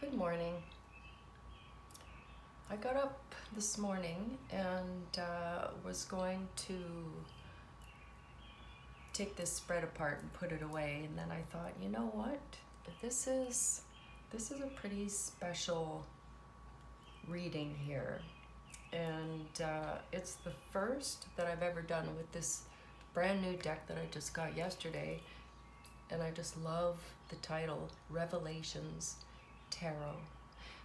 Good morning. I got up this morning and was going to take this spread apart and put it away, and then I thought, you know what? This is a pretty special reading here, and it's the first that I've ever done with this brand new deck that I just got yesterday, and I just love the title, Revelations Tarot.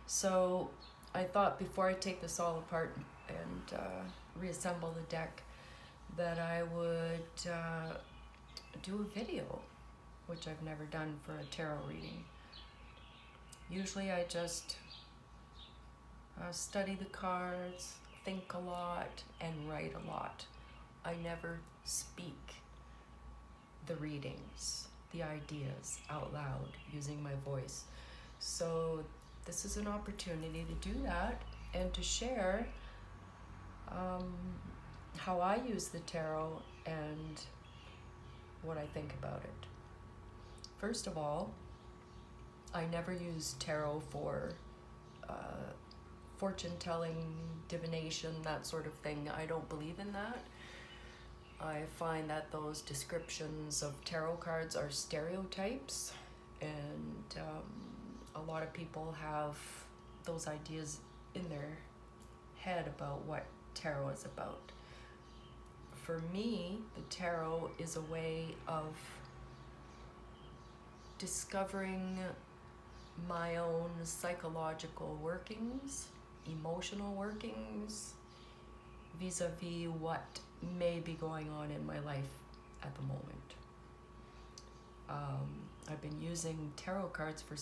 So I thought before I take this all apart and reassemble the deck that I would do a video, which I've never done for a tarot reading. Usually I just study the cards, think a lot, and write a lot. I never speak the readings, the ideas out loud using my voice. So this is an opportunity to do that and to share how I use the tarot and what I think about it. First of all, I never use tarot for fortune telling, divination, that sort of thing. I don't believe in that. I find that those descriptions of tarot cards are stereotypes, and a lot of people have those ideas in their head about what tarot is about. For me, the tarot is a way of discovering my own psychological workings, emotional workings, vis-a-vis what may be going on in my life at the moment. I've been using tarot cards for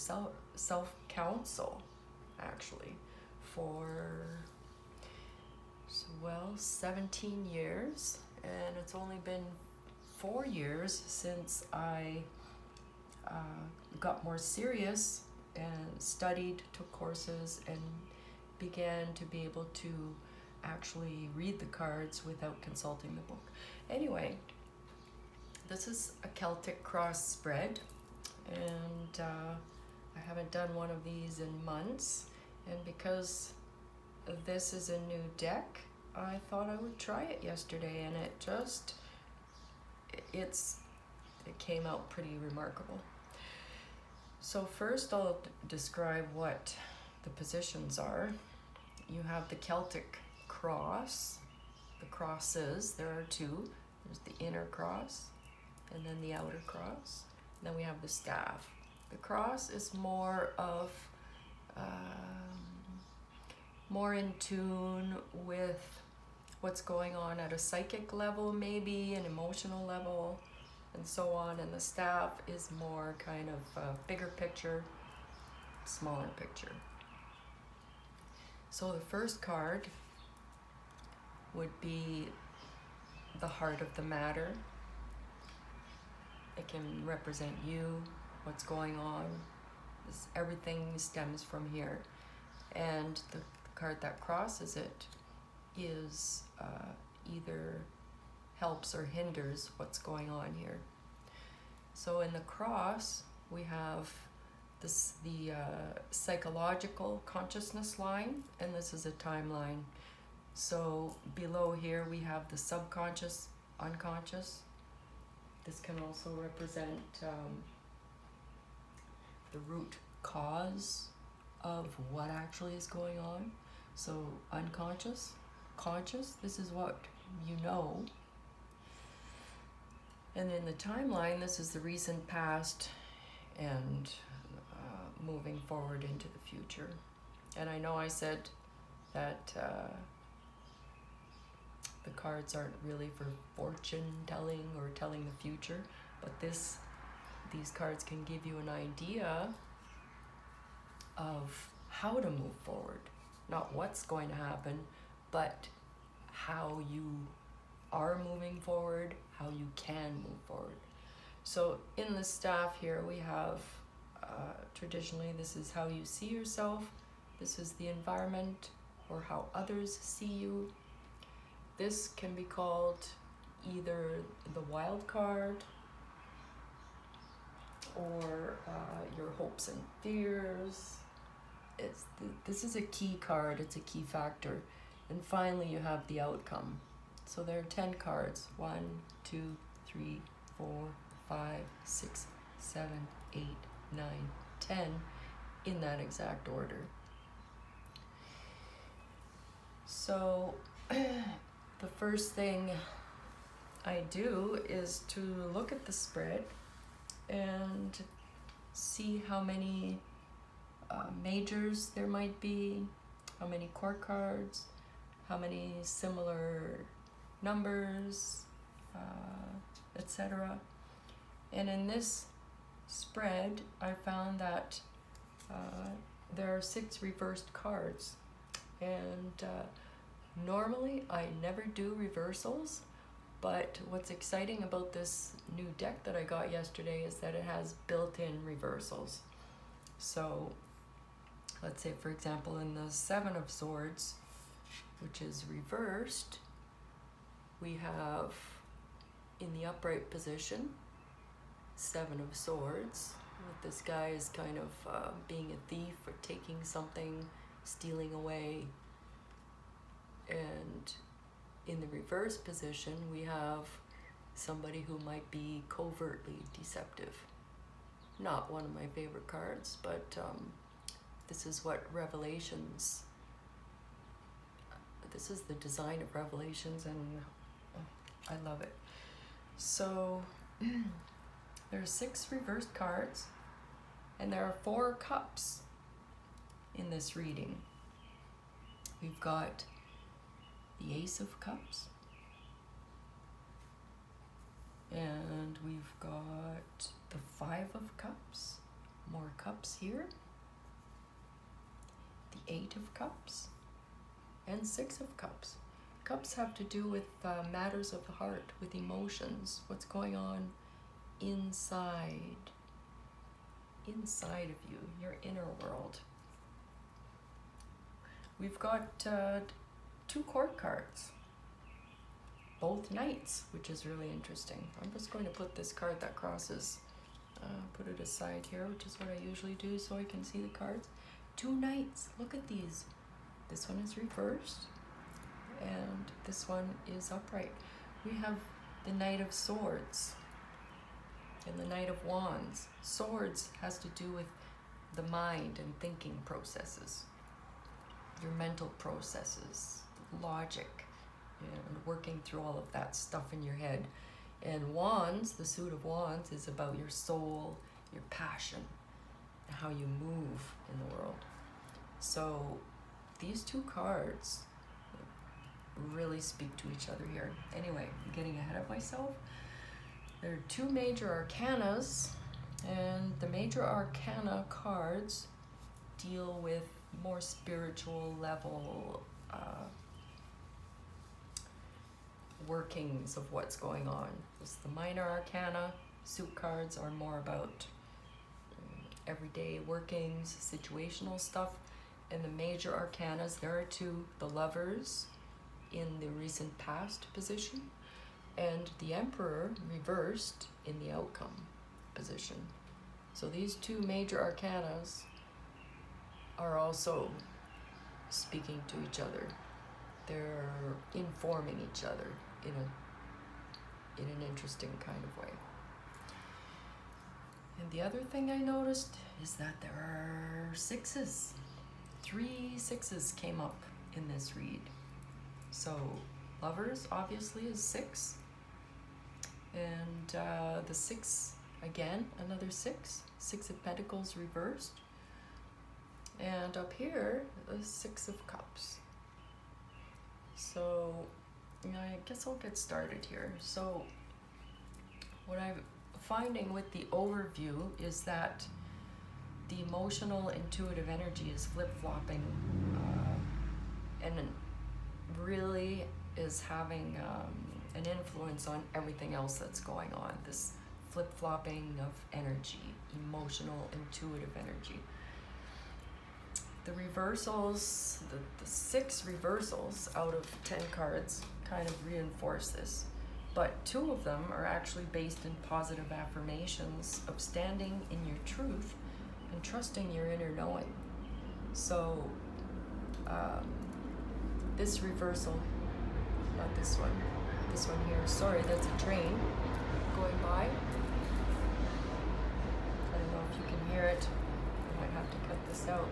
self-counsel, actually, for 17 years, and it's only been 4 years since I got more serious and studied, took courses, and began to be able to actually read the cards without consulting the book. Anyway, this is a Celtic Cross spread, and I haven't done one of these in months, and because this is a new deck, I thought I would try it yesterday, and it came out pretty remarkable. So first I'll describe what the positions are. You have the Celtic Cross, the crosses, there are two. There's the inner cross and then the outer cross. And then we have the staff. The cross is more of, more in tune with what's going on at a psychic level, maybe an emotional level, and so on. And the staff is more kind of bigger picture, smaller picture. So the first card would be the heart of the matter. It can represent you, what's going on. Everything stems from here. And the card that crosses it is either helps or hinders what's going on here. So in the cross, we have the psychological consciousness line, and this is a timeline. So below here we have the subconscious, unconscious. This can also represent the root cause of what actually is going on. So unconscious, conscious, this is what you know. And in the timeline, this is the recent past and moving forward into the future. And I know I said that the cards aren't really for fortune telling or telling the future, but these cards can give you an idea of how to move forward. Not what's going to happen, but how you are moving forward, how you can move forward. So in the staff here we have, traditionally this is how you see yourself, this is the environment or how others see you. This can be called either the wild card or your hopes and fears, this is a key card, it's a key factor. And finally you have the outcome. So there are 10 cards. 1, 2, 3, 4, 5, 6, 7, 8, 9, 10 in that exact order. So the first thing I do is to look at the spread and see how many majors there might be, how many court cards, how many similar numbers, etc. And in this spread, I found that there are 6 reversed cards. And normally I never do reversals, but what's exciting about this new deck that I got yesterday is that it has built-in reversals. So let's say, for example, in the 7 of Swords, which is reversed, we have in the upright position 7 of Swords. This guy is kind of being a thief or taking something, stealing away. And in the reverse position, we have somebody who might be covertly deceptive. Not one of my favorite cards, but this is what Revelations, this is the design of Revelations, and I love it. So there are 6 reversed cards, and there are 4 cups in this reading. We've got the Ace of Cups, and we've got the 5 of Cups, more cups here, the 8 of Cups, and 6 of Cups. Cups have to do with matters of the heart, with emotions, what's going on inside of you, your inner world. We've got 2 court cards, both knights, which is really interesting. I'm just going to put this card that crosses, put it aside here, which is what I usually do so I can see the cards. 2 knights, look at these. This one is reversed, and this one is upright. We have the Knight of Swords and the Knight of Wands. Swords has to do with the mind and thinking processes, your mental processes, logic, and working through all of that stuff in your head. And Wands, the suit of Wands, is about your soul, your passion, and how you move in the world. So these 2 cards really speak to each other here. Anyway, I'm getting ahead of myself. There are 2 major arcanas, and the major arcana cards deal with more spiritual level workings of what's going on. It's the minor arcana. Suit cards are more about everyday workings, situational stuff. And the major arcanas, there are 2, the Lovers in the recent past position, and the Emperor reversed in the outcome position. So these 2 major arcanas are also speaking to each other. They're informing each other in an interesting kind of way. And the other thing I noticed is that there are 6s. 3 6s came up in this read. So Lovers obviously is 6, and the 6 again, another 6 of Pentacles reversed, and up here the 6 of Cups. So I guess I'll get started here. So what I'm finding with the overview is that the emotional intuitive energy is flip-flopping and really is having an influence on everything else that's going on. This flip-flopping of energy, emotional intuitive energy. The reversals, the 6 reversals out of 10 cards kind of reinforce this, but 2 of them are actually based in positive affirmations of standing in your truth and trusting your inner knowing. So this reversal, not this one here, sorry, that's a train going by. I don't know if you can hear it. I might have to cut this out.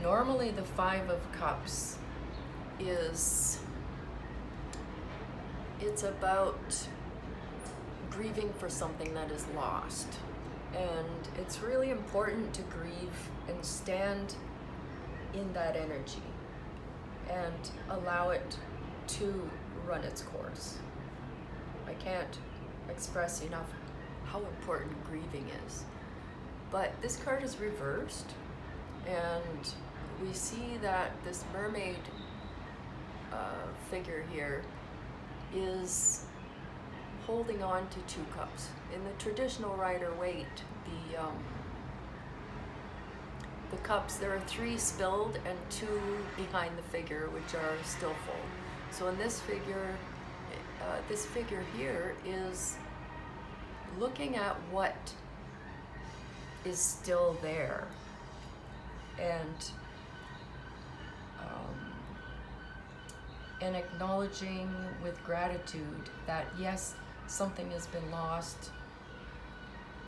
Normally the Five of Cups it's about grieving for something that is lost. And it's really important to grieve and stand in that energy and allow it to run its course. I can't express enough how important grieving is. But this card is reversed, and we see that this mermaid figure here is holding on to two cups. In the traditional Rider-Waite, the cups, there are 3 spilled and 2 behind the figure, which are still full. So in this figure here is looking at what is still there, and acknowledging with gratitude that yes, something has been lost.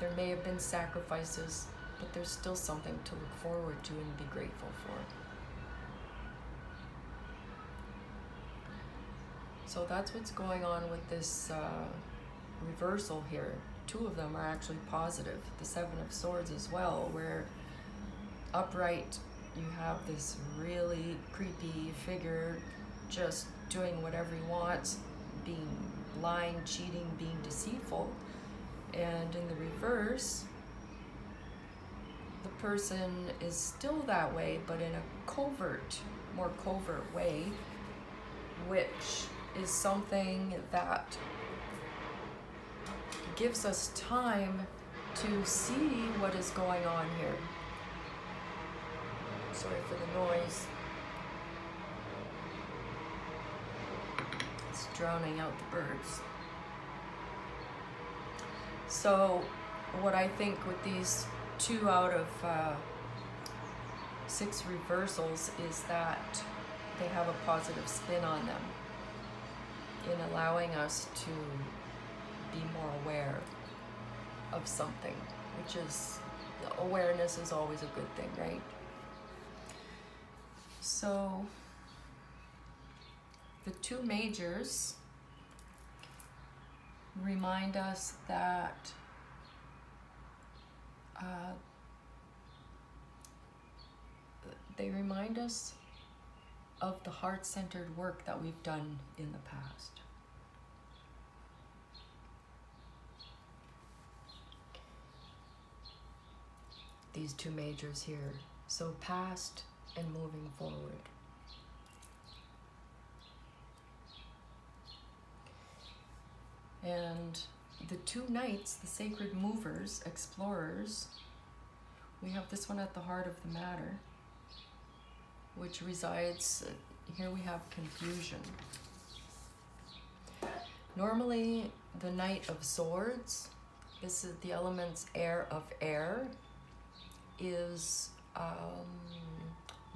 There may have been sacrifices, but there's still something to look forward to and be grateful for. So that's what's going on with this reversal here. 2 of them are actually positive. The 7 of Swords as well, where upright you have this really creepy figure just doing whatever he wants, lying, cheating, being deceitful. And in the reverse, the person is still that way, but in a more covert way, which is something that gives us time to see what is going on here. Sorry for the noise. It's drowning out the birds. So what I think with these 2 out of 6 reversals is that they have a positive spin on them in allowing us to be more aware of something, which is, awareness is always a good thing, right? So the 2 majors remind us that they remind us of the heart-centered work that we've done in the past. These 2 majors here. So past and moving forward. And the 2 knights, the sacred movers, explorers, we have this one at the heart of the matter, which resides, here we have confusion. Normally, the Knight of Swords, this is the elements air of air, is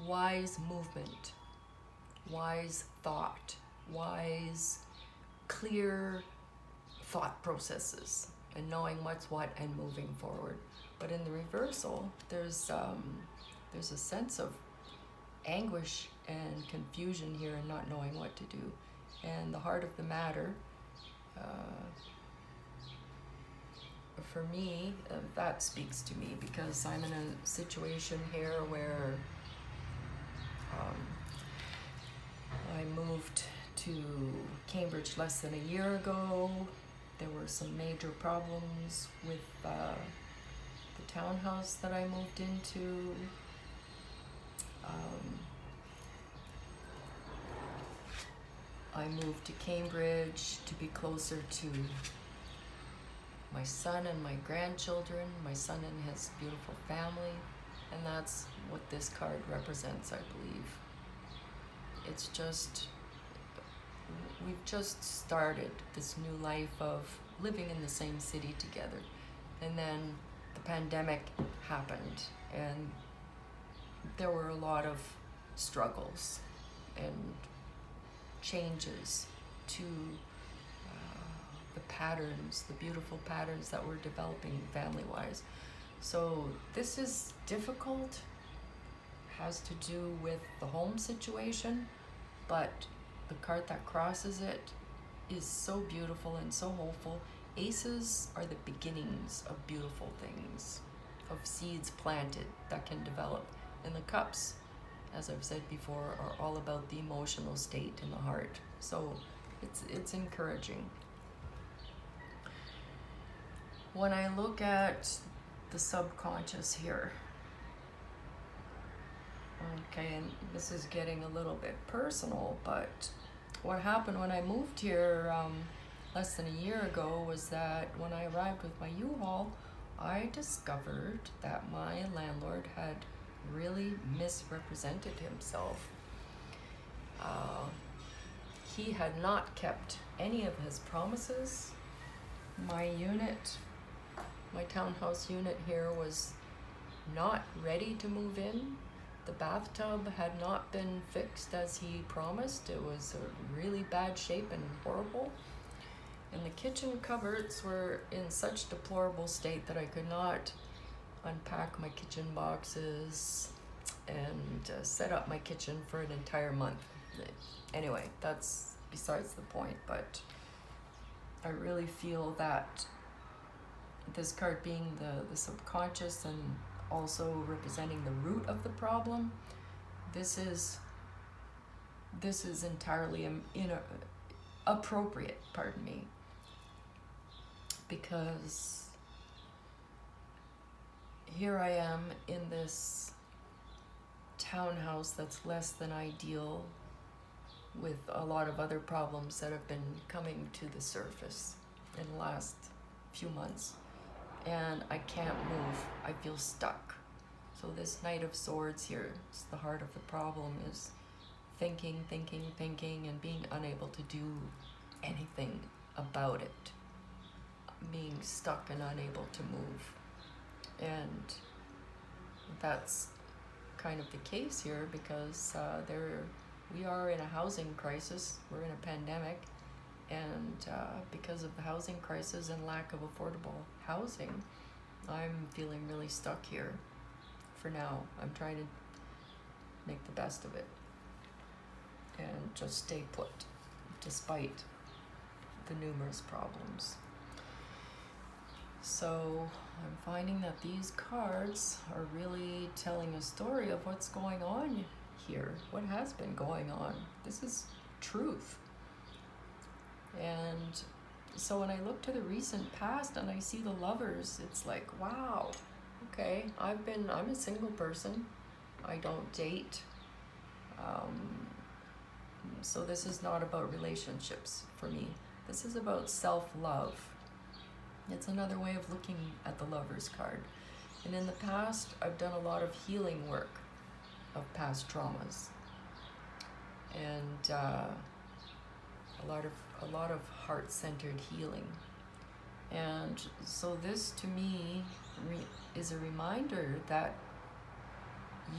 wise movement, wise thought, wise, clear thought processes, and knowing what's what and moving forward. But in the reversal, there's a sense of anguish and confusion here and not knowing what to do. And the heart of the matter, for me, that speaks to me, because I'm in a situation here where I moved to Cambridge less than a year ago. There were some major problems with the townhouse that I moved into. I moved to Cambridge to be closer to my son and my grandchildren, my son and his beautiful family, and that's what this card represents, I believe. It's just we've just started this new life of living in the same city together. And then the pandemic happened, and there were a lot of struggles and changes to the patterns, the beautiful patterns that we're developing family-wise. So this is difficult, has to do with the home situation, but the card that crosses it is so beautiful and so hopeful. Aces are the beginnings of beautiful things, of seeds planted that can develop. And the cups, as I've said before, are all about the emotional state in the heart. So it's encouraging. When I look at the subconscious here, okay, and this is getting a little bit personal, but what happened when I moved here less than a year ago was that when I arrived with my U-Haul, I discovered that my landlord had really misrepresented himself. He had not kept any of his promises. My townhouse unit here was not ready to move in. The bathtub had not been fixed as he promised. It was a really bad shape and horrible. And the kitchen cupboards were in such deplorable state that I could not unpack my kitchen boxes and set up my kitchen for an entire month. Anyway, that's besides the point, but I really feel that this card being the subconscious and also representing the root of the problem, this is entirely appropriate, pardon me, because here I am in this townhouse that's less than ideal, with a lot of other problems that have been coming to the surface in the last few months, and I can't move. I feel stuck. So this Knight of Swords here, it's the heart of the problem, is thinking, and being unable to do anything about it, being stuck and unable to move. And that's kind of the case here, because we are in a housing crisis, we're in a pandemic, and because of the housing crisis and lack of affordable housing, I'm feeling really stuck here for now. I'm trying to make the best of it and just stay put despite the numerous problems. So I'm finding that these cards are really telling a story of what's going on here, what has been going on. This is truth. And so when I look to the recent past and I see the Lovers, it's like, wow, okay, I'm a single person. I don't date. So this is not about relationships for me. This is about self-love. It's another way of looking at the Lovers card. And in the past, I've done a lot of healing work of past traumas, and a lot of heart-centered healing. And so this, to me, is a reminder that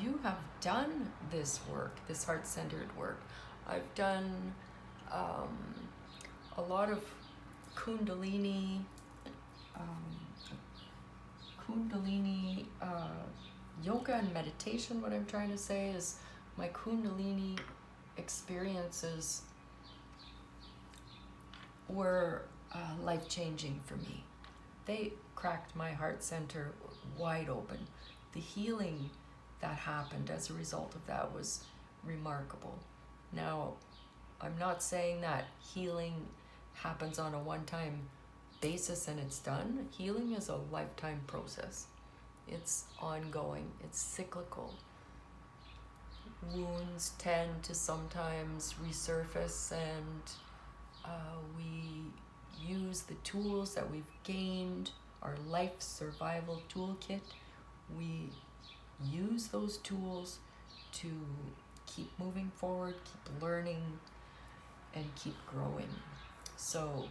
you have done this work, this heart-centered work. I've done a lot of Kundalini yoga and meditation. What I'm trying to say is my Kundalini experiences were life-changing for me. They cracked my heart center wide open. The healing that happened as a result of that was remarkable. Now, I'm not saying that healing happens on a one-time basis and it's done. Healing is a lifetime process. It's ongoing, it's cyclical. Wounds tend to sometimes resurface, and we use the tools that we've gained, our life survival toolkit. We use those tools to keep moving forward, keep learning, and keep growing. So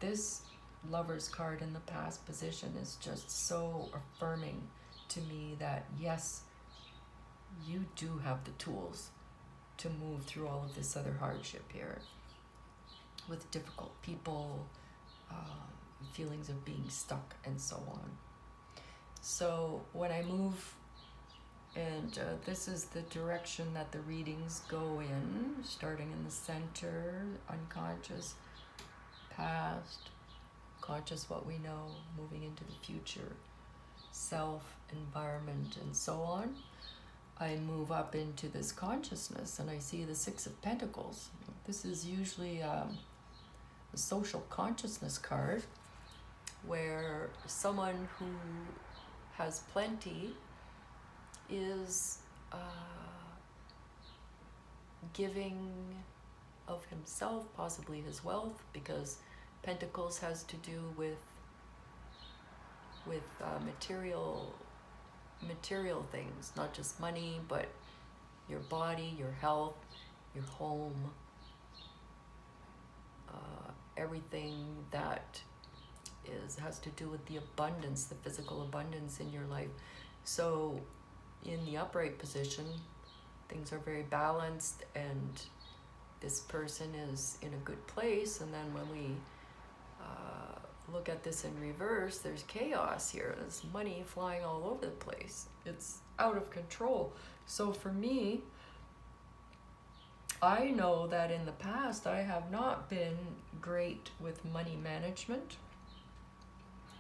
this Lover's card in the past position is just so affirming to me that yes, you do have the tools to move through all of this other hardship here with difficult people, feelings of being stuck, and so on. So when I move, and this is the direction that the readings go in, starting in the center, unconscious, past, conscious what we know, moving into the future, self, environment, and so on. I move up into this consciousness and I see the Six of Pentacles. This is usually a social consciousness card where someone who has plenty is giving of himself, possibly his wealth, because Pentacles has to do with material things, not just money, but your body, your health, your home, everything that has to do with the abundance, the physical abundance in your life. So in the upright position, things are very balanced and this person is in a good place. And then when we look at this in reverse, there's chaos here. There's money flying all over the place. It's out of control. So for me, I know that in the past I have not been great with money management.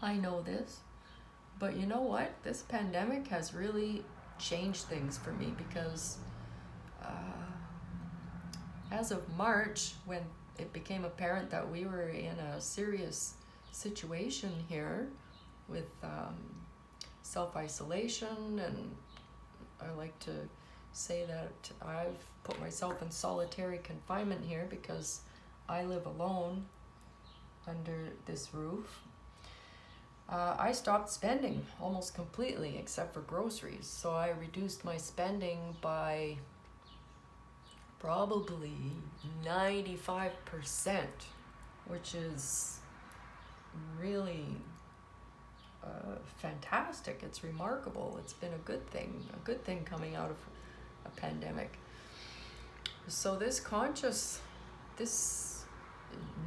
I know this. But you know what? This pandemic has really changed things for me because as of March, when it became apparent that we were in a serious situation here with self-isolation, and I like to say that I've put myself in solitary confinement here because I live alone under this roof. I stopped spending almost completely except for groceries. So I reduced my spending by probably 95%, which is really fantastic. It's remarkable. It's been a good thing coming out of a pandemic. So this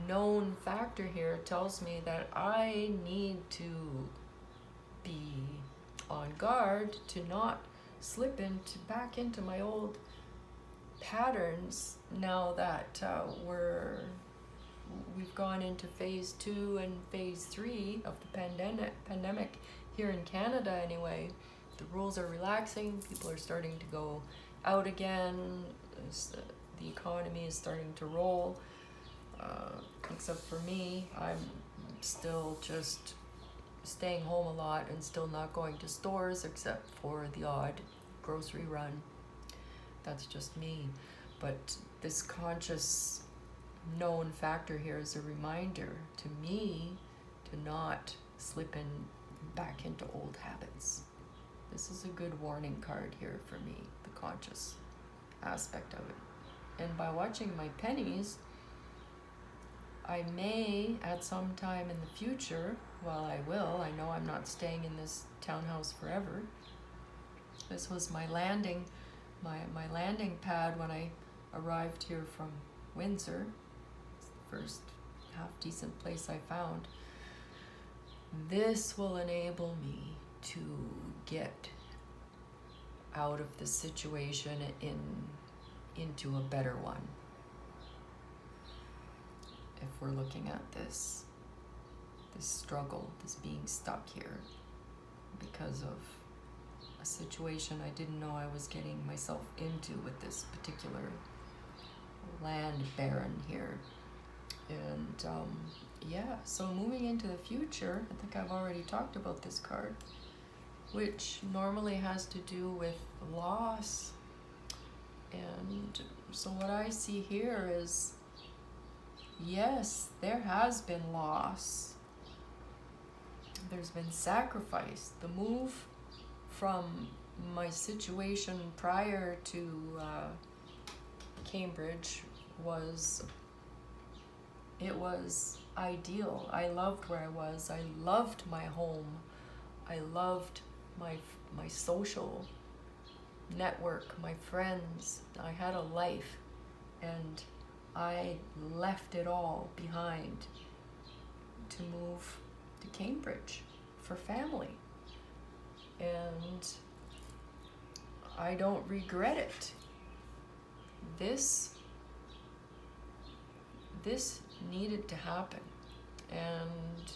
known factor here tells me that I need to be on guard to not slip back into my old patterns now that we've gone into phase 2 and phase 3 of the pandemic here in Canada anyway. The rules are relaxing, people are starting to go out again, the economy is starting to roll. Except for me, I'm still just staying home a lot and still not going to stores except for the odd grocery run. That's just me. But this conscious known factor here is a reminder to me to not slip back into old habits. This is a good warning card here for me, the conscious aspect of it. And by watching my pennies, I may, at some time in the future, I know I'm not staying in this townhouse forever. This was my landing pad when I arrived here from Windsor. It's the first half-decent place I found. This will enable me to get out of this situation into a better one. If we're looking at this struggle, this being stuck here because of a situation I didn't know I was getting myself into with this particular land baron here. And so moving into the future, I think I've already talked about this card, which normally has to do with loss. And so what I see here is, yes, there has been loss. There's been sacrifice. The move from my situation prior to Cambridge, was, it was ideal. I loved where I was. I loved my home. I loved my social network, my friends. I had a life, and I left it all behind to move to Cambridge for family. And I don't regret it. This needed to happen, and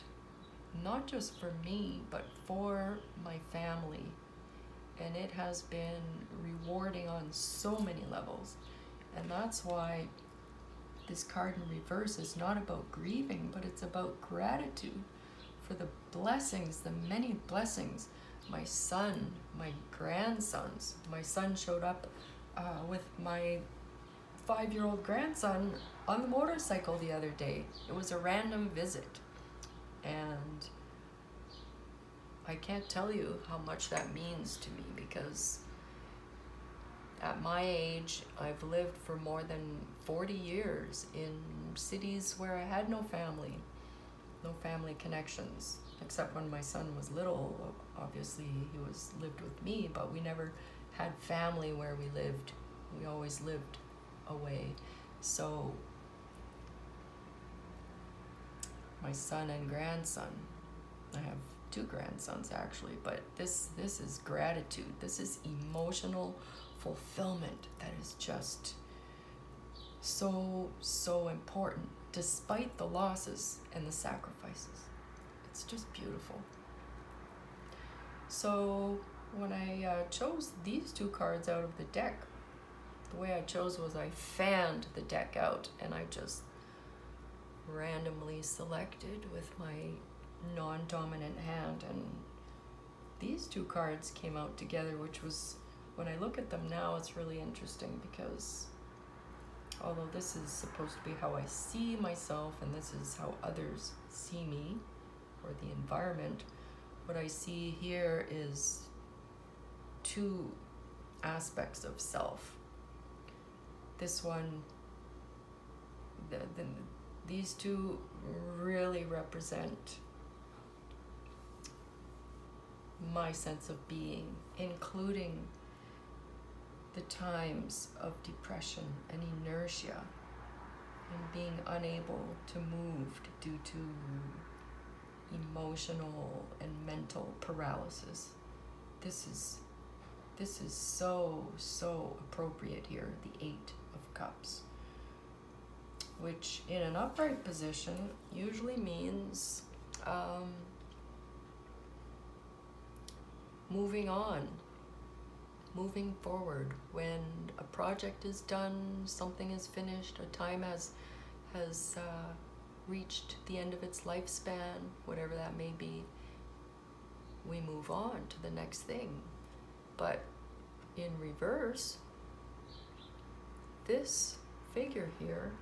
not just for me, but for my family. And it has been rewarding on so many levels. And that's why this card in reverse is not about grieving, but it's about gratitude for the blessings, the many blessings. My son, my grandsons. My son showed up with my 5-year-old grandson on the motorcycle the other day. It was a random visit. And I can't tell you how much that means to me, because at my age, I've lived for more than 40 years in cities where I had no family connections, except when my son was little. Obviously, he lived with me, but we never had family where we lived. We always lived away. So my son and grandson, I have 2 grandsons actually, but this is gratitude. This is emotional fulfillment that is just so important, despite the losses and the sacrifices. It's just beautiful. So when I chose these 2 cards out of the deck, the way I chose was I fanned the deck out, and I just randomly selected with my non-dominant hand, and these 2 cards came out together, which was, when I look at them now, it's really interesting, because although this is supposed to be how I see myself and this is how others see me or the environment, what I see here is 2 aspects of self. This one, these 2 really represent my sense of being, including the times of depression and inertia and being unable to move due to emotional and mental paralysis. This is so appropriate here, the 8 of Cups, which in an upright position usually means moving on, moving forward. When a project is done, something is finished, a time has reached the end of its lifespan, whatever that may be, we move on to the next thing. But in reverse, this figure here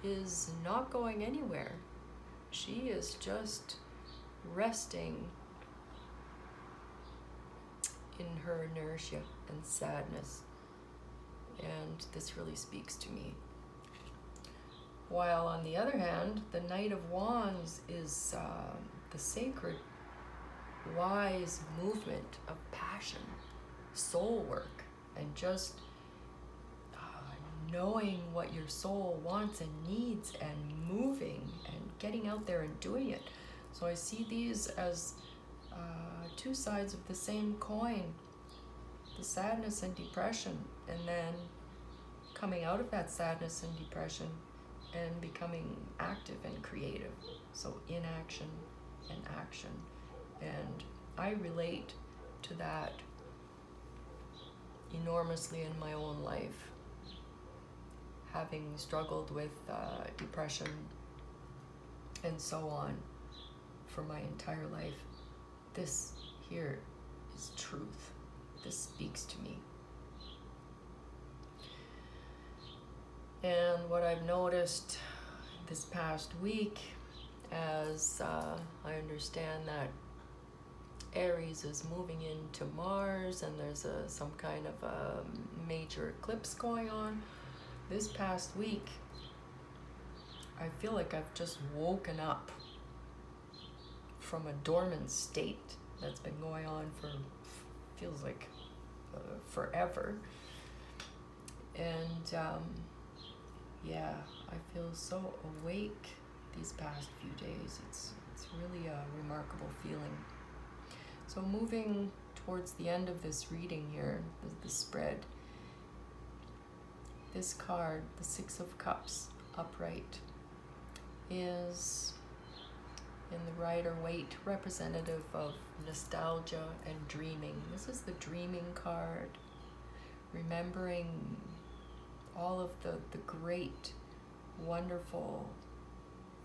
is not going anywhere. She is just resting in her inertia and sadness. And this really speaks to me. While on the other hand, the Knight of Wands is the sacred, wise movement of passion, soul work, and just knowing what your soul wants and needs, and moving and getting out there and doing it. So I see these as 2 sides of the same coin, the sadness and depression, and then coming out of that sadness and depression and becoming active and creative. So inaction and action. And I relate to that enormously in my own life, having struggled with depression and so on for my entire life. This here is truth. This speaks to me. And what I've noticed this past week, as I understand that Aries is moving into Mars and there's some kind of a major eclipse going on, this past week, I feel like I've just woken up from a dormant state that's been going on for, feels like forever. And yeah, I feel so awake these past few days. It's really a remarkable feeling. So moving towards the end of this reading here, the spread, this card, the Six of Cups, upright, is in the Rider-Waite, representative of nostalgia and dreaming. This is the dreaming card, remembering all of the great, wonderful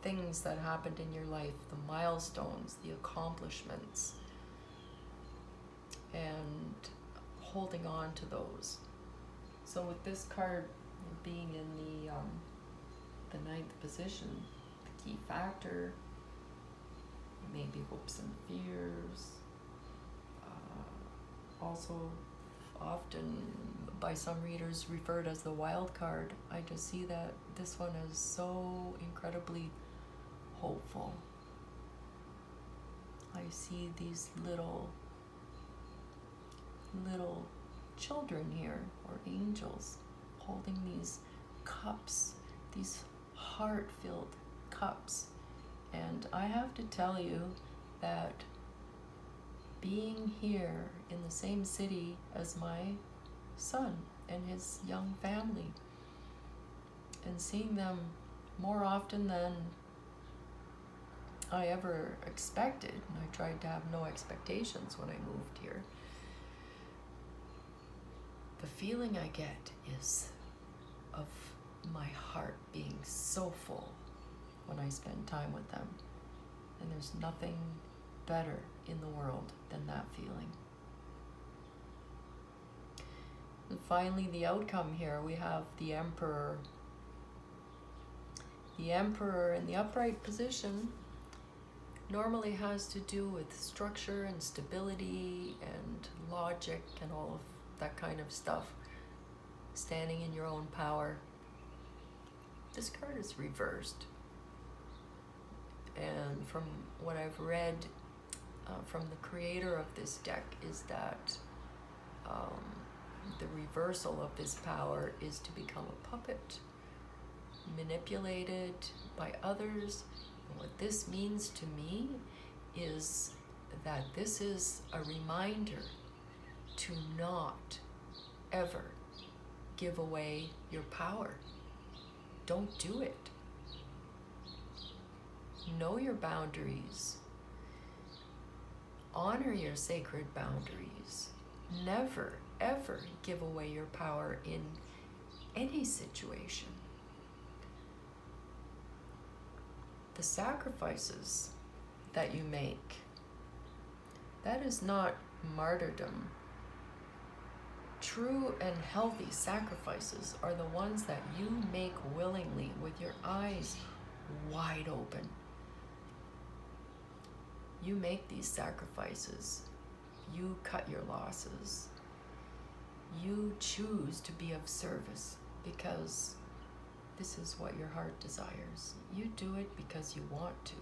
things that happened in your life, the milestones, the accomplishments, and holding on to those. So with this card being in the ninth position, the key factor, maybe hopes and fears, also often by some readers referred as the wild card. I just see that this one is so incredibly hopeful. I see these little children here, or angels, holding these cups, these heart-filled cups. And I have to tell you that being here in the same city as my son and his young family, and seeing them more often than I ever expected, and I tried to have no expectations when I moved here, the feeling I get is of my heart being so full when I spend time with them. And there's nothing better in the world than that feeling. And finally, the outcome here, we have the Emperor. The Emperor in the upright position normally has to do with structure and stability and logic and all of that kind of stuff, standing in your own power. This card is reversed. And from what I've read from the creator of this deck is that the reversal of this power is to become a puppet, manipulated by others. And what this means to me is that this is a reminder to not ever give away your power. Don't do it. Know your boundaries. Honor your sacred boundaries. Never, ever give away your power in any situation. The sacrifices that you make, that is not martyrdom. True and healthy sacrifices are the ones that you make willingly with your eyes wide open. You make these sacrifices. You cut your losses. You choose to be of service because this is what your heart desires. You do it because you want to,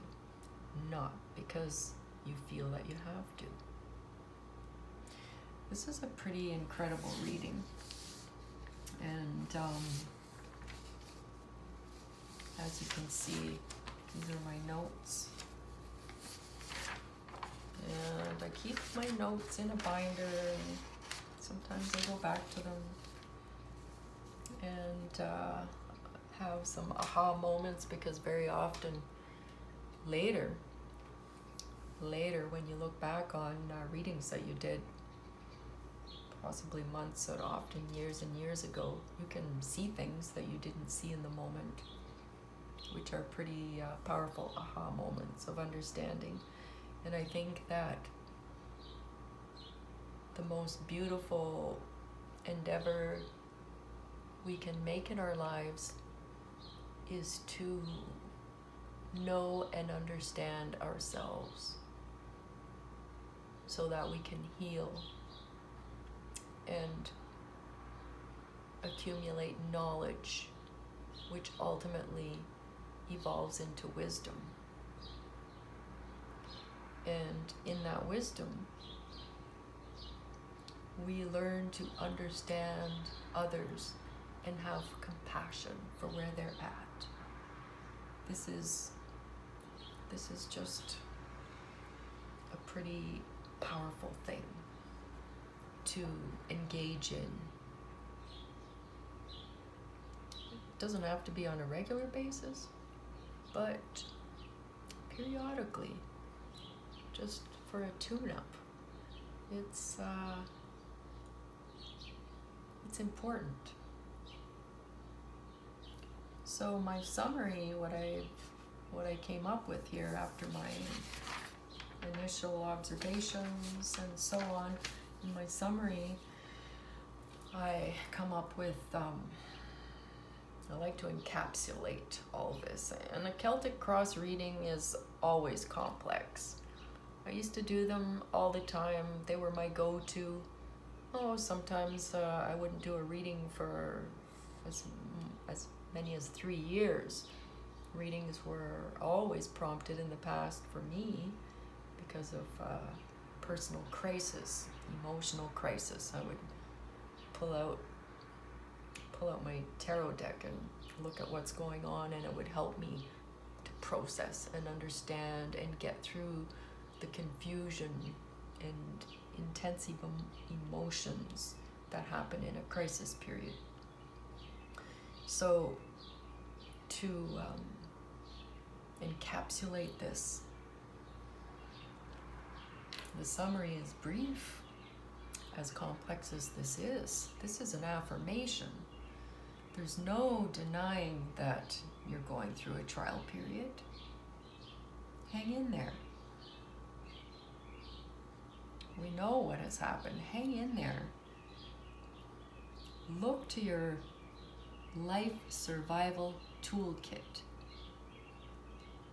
not because you feel that you have to. This is a pretty incredible reading. And as you can see, these are my notes. And I keep my notes in a binder, and sometimes I go back to them and have some aha moments, because very often later when you look back on readings that you did, possibly months or often years and years ago, you can see things that you didn't see in the moment, which are pretty powerful aha moments of understanding. And I think that the most beautiful endeavor we can make in our lives is to know and understand ourselves so that we can heal and accumulate knowledge which ultimately evolves into wisdom. And in that wisdom, we learn to understand others and have compassion for where they're at. This is just a pretty powerful thing to engage in. It doesn't have to be on a regular basis, but periodically, just for a tune-up. It's important. So my summary, what I came up with here after my initial observations and so on, in my summary, I come up with, I like to encapsulate all this. And a Celtic Cross reading is always complex. I used to do them all the time. They were my go-to. Sometimes I wouldn't do a reading for as many as 3 years. Readings were always prompted in the past for me because of personal crisis, emotional crisis. I would pull out my tarot deck and look at what's going on, and it would help me to process and understand and get through the confusion and intensive emotions that happen in a crisis period. So to encapsulate this, the summary is brief, as complex as this is an affirmation. There's no denying that you're going through a trial period. Hang in there. We know what has happened. Hang in there. Look to your life survival toolkit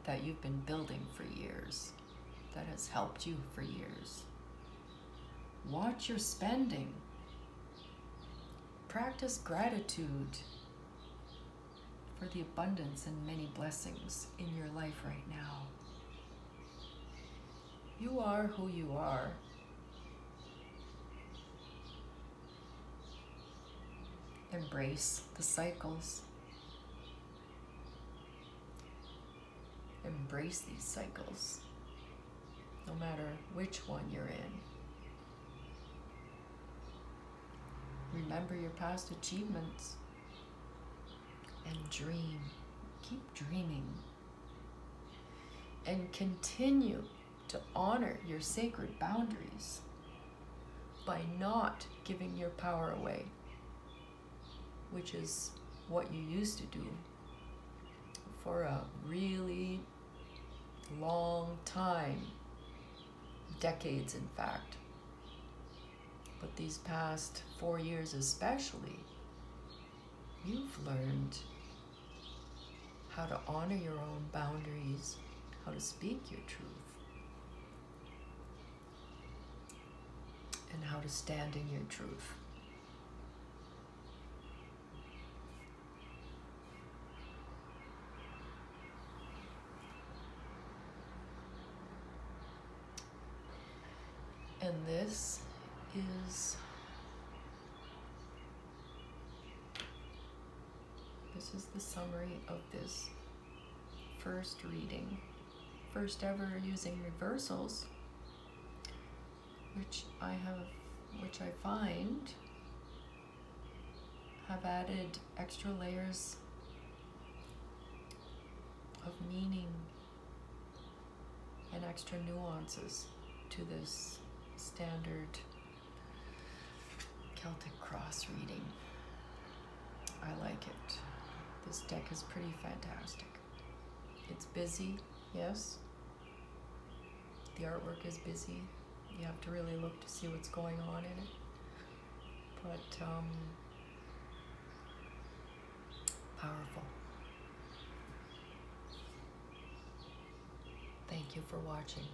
that you've been building for years, that has helped you for years. Watch your spending. Practice gratitude for the abundance and many blessings in your life right now. You are who you are. Embrace the cycles. Embrace these cycles, no matter which one you're in. Remember your past achievements and dream. Keep dreaming. And continue to honor your sacred boundaries by not giving your power away, which is what you used to do for a really long time, decades in fact. But these past 4 years especially, you've learned how to honor your own boundaries, how to speak your truth, and how to stand in your truth. And this is the summary of this first reading, first ever using reversals, which I find have added extra layers of meaning and extra nuances to this standard Celtic Cross reading. I like it. This deck is pretty fantastic. It's busy, yes. The artwork is busy. You have to really look to see what's going on in it. But powerful. Thank you for watching.